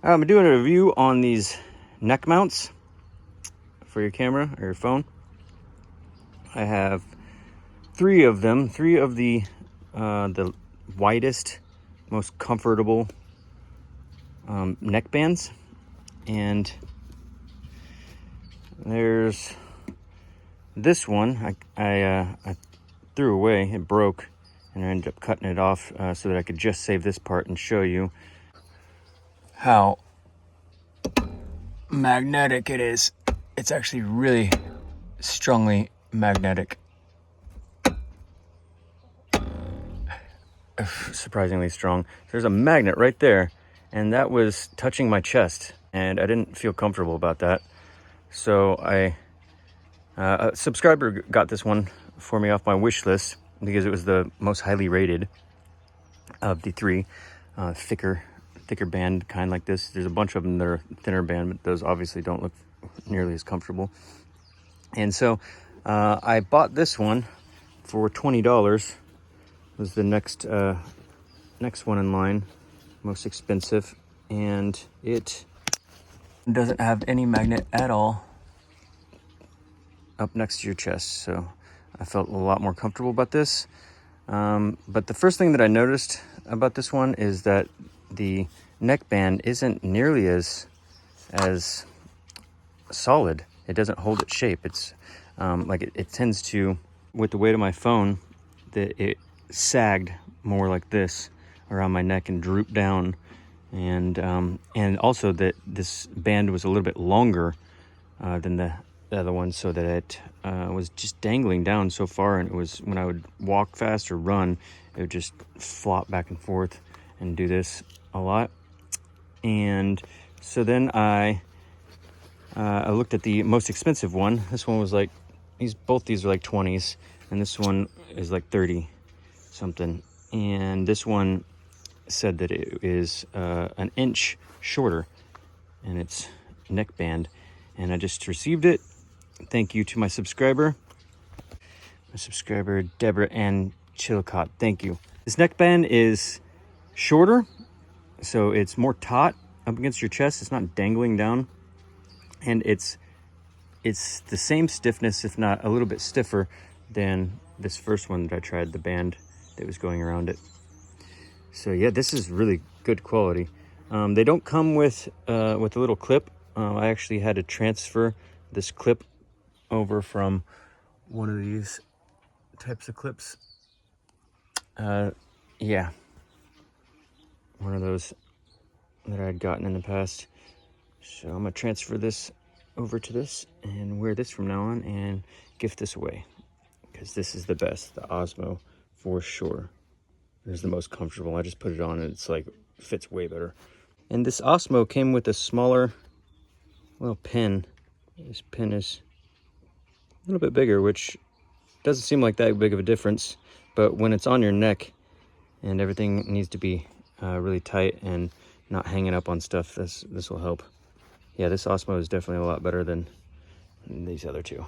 I'm doing a review on these neck mounts for your camera or your phone. I have three of them, three of the widest, most comfortable neck bands, and there's this one I threw away. It broke, and I ended up cutting it off so that I could just save this part and show you how magnetic it is. It's actually really strongly magnetic. Surprisingly strong. There's a magnet right there, and that was touching my chest, and I didn't feel comfortable about that. So a subscriber got this one for me off my wish list because it was the most highly rated of the three. Thicker band kind like this. There's a bunch of them that are thinner band, but those obviously don't look nearly as comfortable. And so I bought this one for $20. Was the next one in line, most expensive, and it doesn't have any magnet at all up next to your chest, so I felt a lot more comfortable about this. But the first thing that I noticed about this one is that the neckband isn't nearly as solid. It doesn't hold its shape. It's like it tends to, with the weight of my phone, that it sagged more like this around my neck and drooped down, and also that this band was a little bit longer than the other one, so that it was just dangling down so far, and it was, when I would walk fast or run, it would just flop back and forth and do this a lot. And so then I looked at the most expensive one. This one was like, both these are like 20s, and this one is like 30 something, and this one said that it is an inch shorter in its neckband, and I just received it. Thank you to my subscriber Deborah Ann Chilcott. Thank you. This neckband is shorter, so it's more taut up against your chest. It's not dangling down, and it's the same stiffness, if not a little bit stiffer, than this first one that I tried, the band that was going around it. So yeah, this is really good quality. They don't come with a little clip. I actually had to transfer this clip over from one of these types of clips. Yeah, one of those that I had gotten in the past. So I'm gonna transfer this over to this and wear this from now on and gift this away, because this is the best. The Osmo, for sure, is the most comfortable. I just put it on and it's like, fits way better. And this Osmo came with a smaller little pin. This pin is a little bit bigger, which doesn't seem like that big of a difference, but when it's on your neck and everything needs to be really tight and not hanging up on stuff, this will help. Yeah, this Osmo is definitely a lot better than these other two.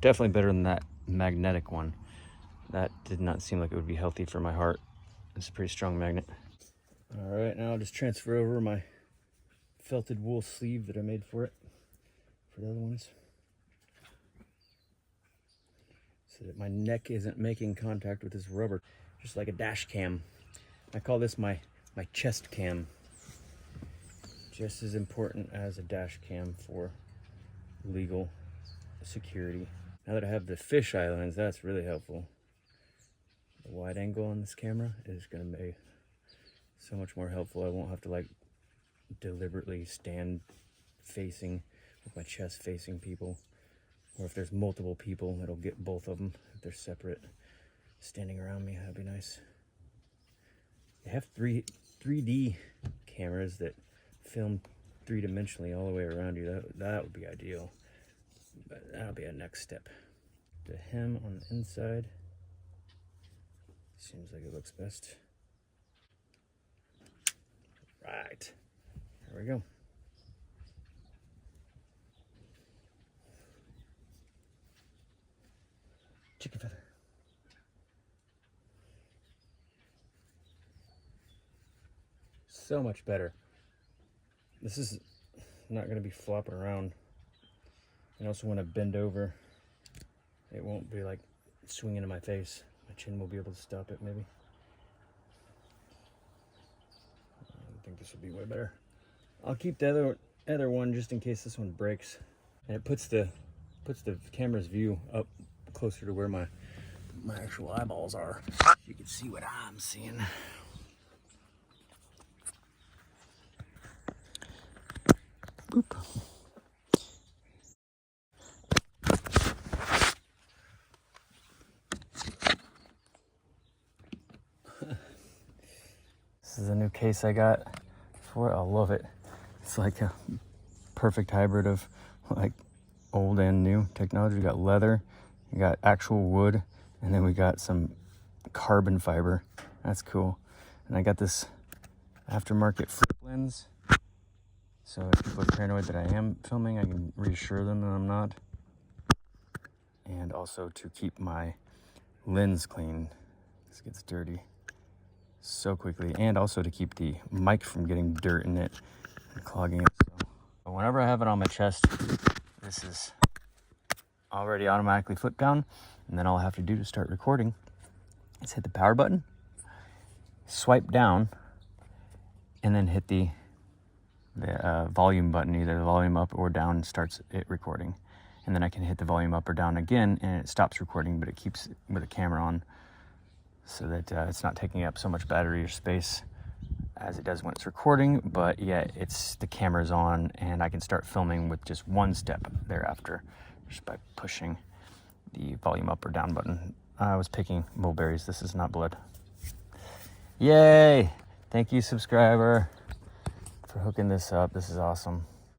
Definitely better than that magnetic one. That did not seem like it would be healthy for my heart. It's a pretty strong magnet. All right, now I'll just transfer over my felted wool sleeve that I made for it, for the other ones, so that my neck isn't making contact with this rubber, just like a dash cam. I call this my chest cam. Just as important as a dash cam for legal security. Now that I have the fisheye lens, that's really helpful. The wide angle on this camera is going to be so much more helpful. I won't have to like deliberately stand facing, with my chest facing people, or if there's multiple people, it'll get both of them. If they're separate, standing around me, that'd be nice. They have 3D cameras that film three-dimensionally all the way around you. That would be ideal, but that'll be a next step. The hem on the inside seems like it looks best. Right, there we go. Chicken feather. So much better. this is not going to be flopping around. And also when I bend over, it won't be like swinging in my face. My chin will be able to stop it maybe. I think this will be way better. I'll keep the other one just in case this one breaks. And it puts the camera's view up closer to where my actual eyeballs are. You can see what I'm seeing. Boop. This is a new case I got for it. I love it. It's like a perfect hybrid of like old and new technology. We got leather, we got actual wood, and then we got some carbon fiber. That's cool. And I got this aftermarket flip lens. So if people are paranoid that I am filming, I can reassure them that I'm not. And also to keep my lens clean. This gets dirty so quickly. And also to keep the mic from getting dirt in it and clogging it. So whenever I have it on my chest, this is already automatically flipped down. And then all I have to do to start recording is hit the power button, swipe down, and then hit the volume button. Either the volume up or down starts it recording. And then I can hit the volume up or down again and it stops recording, but it keeps with the camera on so that it's not taking up so much battery or space as it does when it's recording, but yet the camera's on and I can start filming with just one step thereafter, just by pushing the volume up or down button. I was picking mulberries. This is not blood. Yay! Thank you, subscriber, for hooking this up. This is awesome.